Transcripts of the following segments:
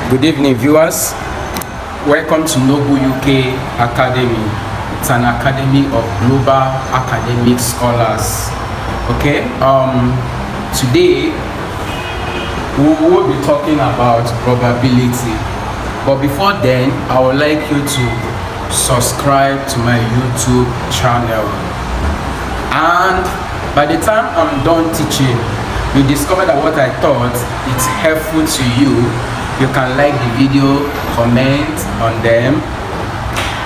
Good evening, viewers. Welcome to Noble UK Academy. It's an academy of global academic scholars. Okay. Today we will be talking about probability. But before then, I would like you to subscribe to my YouTube channel. And by the time I'm done teaching, you discover that what I taught is helpful to you. You can like the video, comment on them,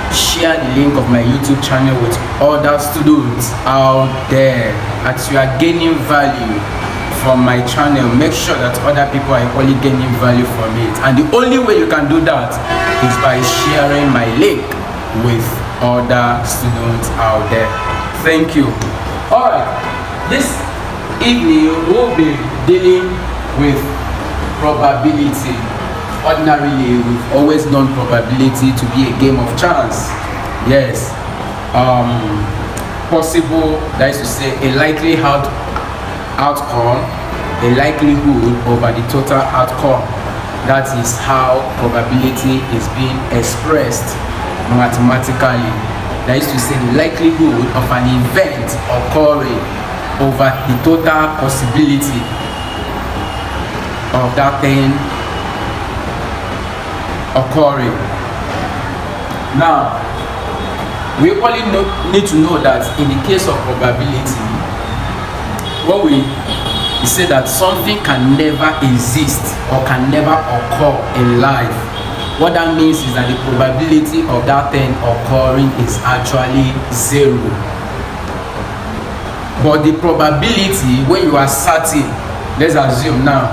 share the link of my YouTube channel with other students out there. As you are gaining value from my channel, make sure that other people are equally gaining value from it. And the only way you can do that is by sharing my link with other students out there. Thank you. Alright, this evening we'll be dealing with probability. Ordinarily, we've always known probability to be a game of chance. Yes. Possible, that is to say, a likely outcome, a likelihood over the total outcome. That is how probability is being expressed mathematically. That is to say, the likelihood of an event occurring over the total possibility of that thing occurring. Now, we equally need to know that in the case of probability, what we say that something can never exist or can never occur in life. What that means is that the probability of that thing occurring is actually zero. But the probability, when you are certain, let's assume now,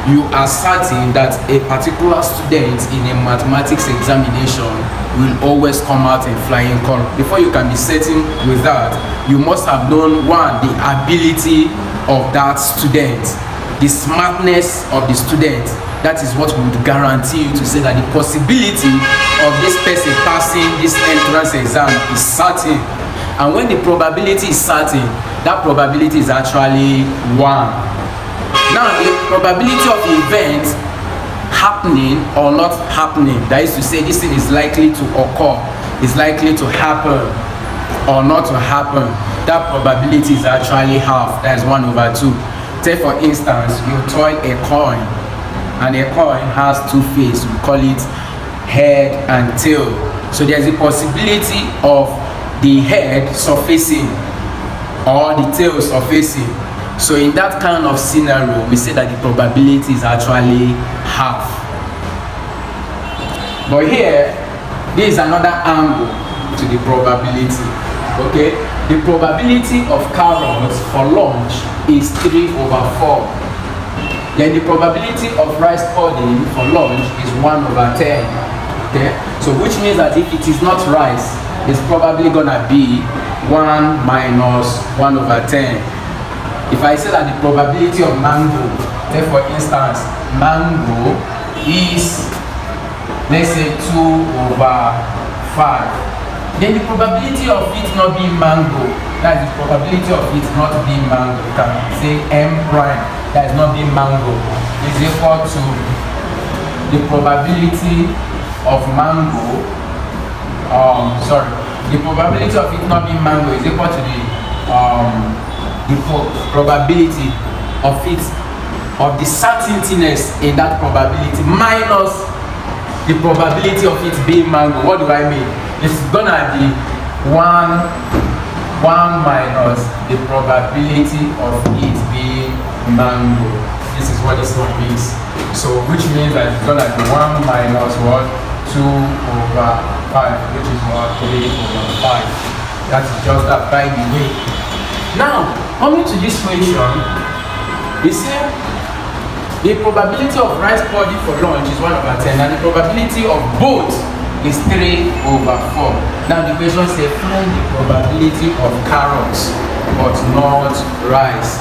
you are certain that a particular student in a mathematics examination will always come out in flying colors. Before you can be certain with that, you must have known, one, the ability of that student, the smartness of the student. That is what would guarantee you to say that the possibility of this person passing this entrance exam is certain. And when the probability is certain, that probability is actually 1. Now, the probability of events happening or not happening, that is to say, this thing is likely to occur, is likely to happen or not to happen, that probability is actually half. That is 1/2. Take for instance, you throw a coin, and a coin has two faces. We call it head and tail. So there's a possibility of the head surfacing or the tail surfacing. So in that kind of scenario, we say that the probability is actually half. But here, there is another angle to the probability. Okay, the probability of carrots for lunch is 3/4. Then the probability of rice pudding for lunch is 1/10. Okay, so which means that if it is not rice, it's probably gonna be 1 minus 1/10. If I say that the probability of mango, take for instance, mango is, let's say, 2/5, then the probability of it not being mango, that is the probability of it not being mango, you can say m prime, that is not being mango, is equal to the probability of mango, the probability of it not being mango is equal to the probability of it, of the certaintiness in that probability minus the probability of it being mango. What do I mean? It's gonna be 1 minus the probability of it being mango. This is what this one means. So which means that it's gonna be 1 minus what? 2/5, which is what? 3/5. That's just that, by the way. Now, coming to this question, we say the probability of rice pudding for lunch is 1/10, and the probability of both is 3/4. Now the question says find the probability of carrots but not rice,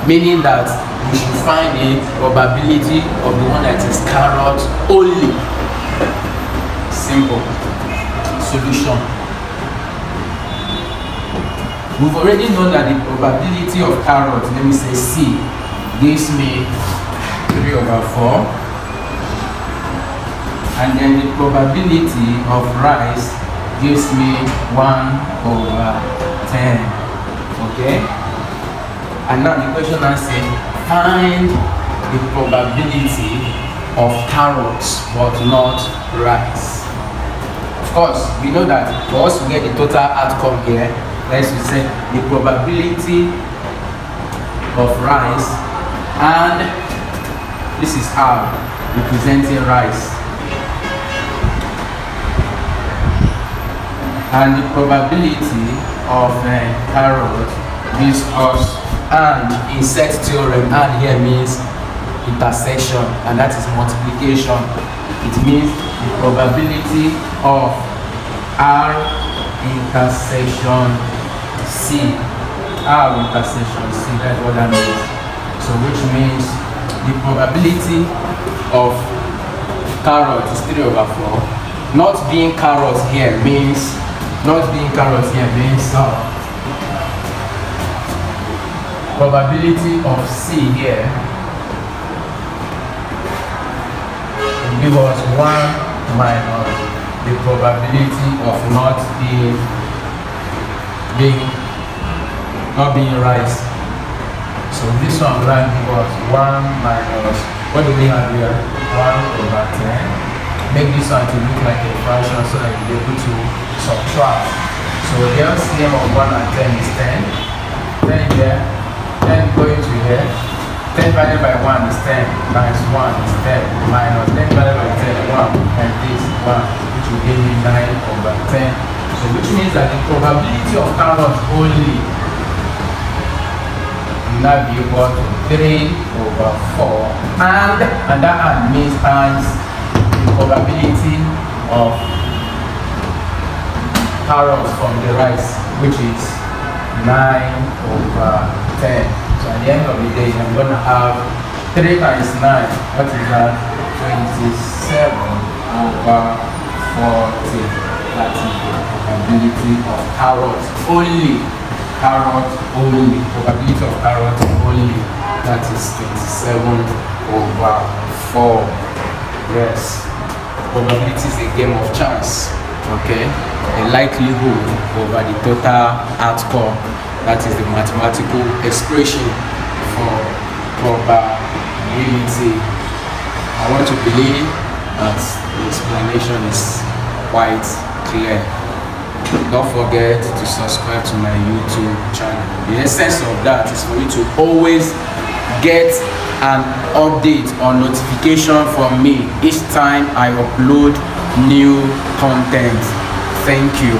meaning that we should find the probability of the one that is carrot only. Simple solution. We've already known that the probability of carrots, let me say C, gives me 3/4. and then the probability of rise gives me 1/10. Okay, and now the question now says find the probability of carrots but not rice. Of course, we know that for us to get the total outcome here, let's say the probability of rice, and this is how representing rice, and the probability of carrot gives us, and insert theorem, and here means intersection, and that is multiplication. It means the probability of R intersection C. R intersection C, that's what that means. So which means the probability of carrot is 3/4. Not being carrot here means probability of C here will give us 1 minus the probability of not being rice. So this one will give us 1 minus, what do we have here? 1/10. Make this one to look like a fraction so that you'll be able to subtract. So the LCM of 1 and 10 is 10. 10 here, 10 going to here. 10 divided by 1 is 10, times 1 is 10, minus 10 divided by 10, 1, and this 1, which will give me 9/10. So which means that the probability of carrots only will now be equal to 3/4, and that means times the probability of carrots from the rice, which is 9/10. So at the end of the day, I'm going to have 3 times 9, what is that? 27/40. That is the probability of carrots only. Probability of carrots only. That is 27/4. Yes. Probability is a game of chance. Okay. A likelihood over the total outcome. That is the mathematical expression for probability. I want to believe that the explanation is quite clear. Don't forget to subscribe to my YouTube channel. The essence of that is for you to always get an update or notification from me each time I upload new content. Thank you.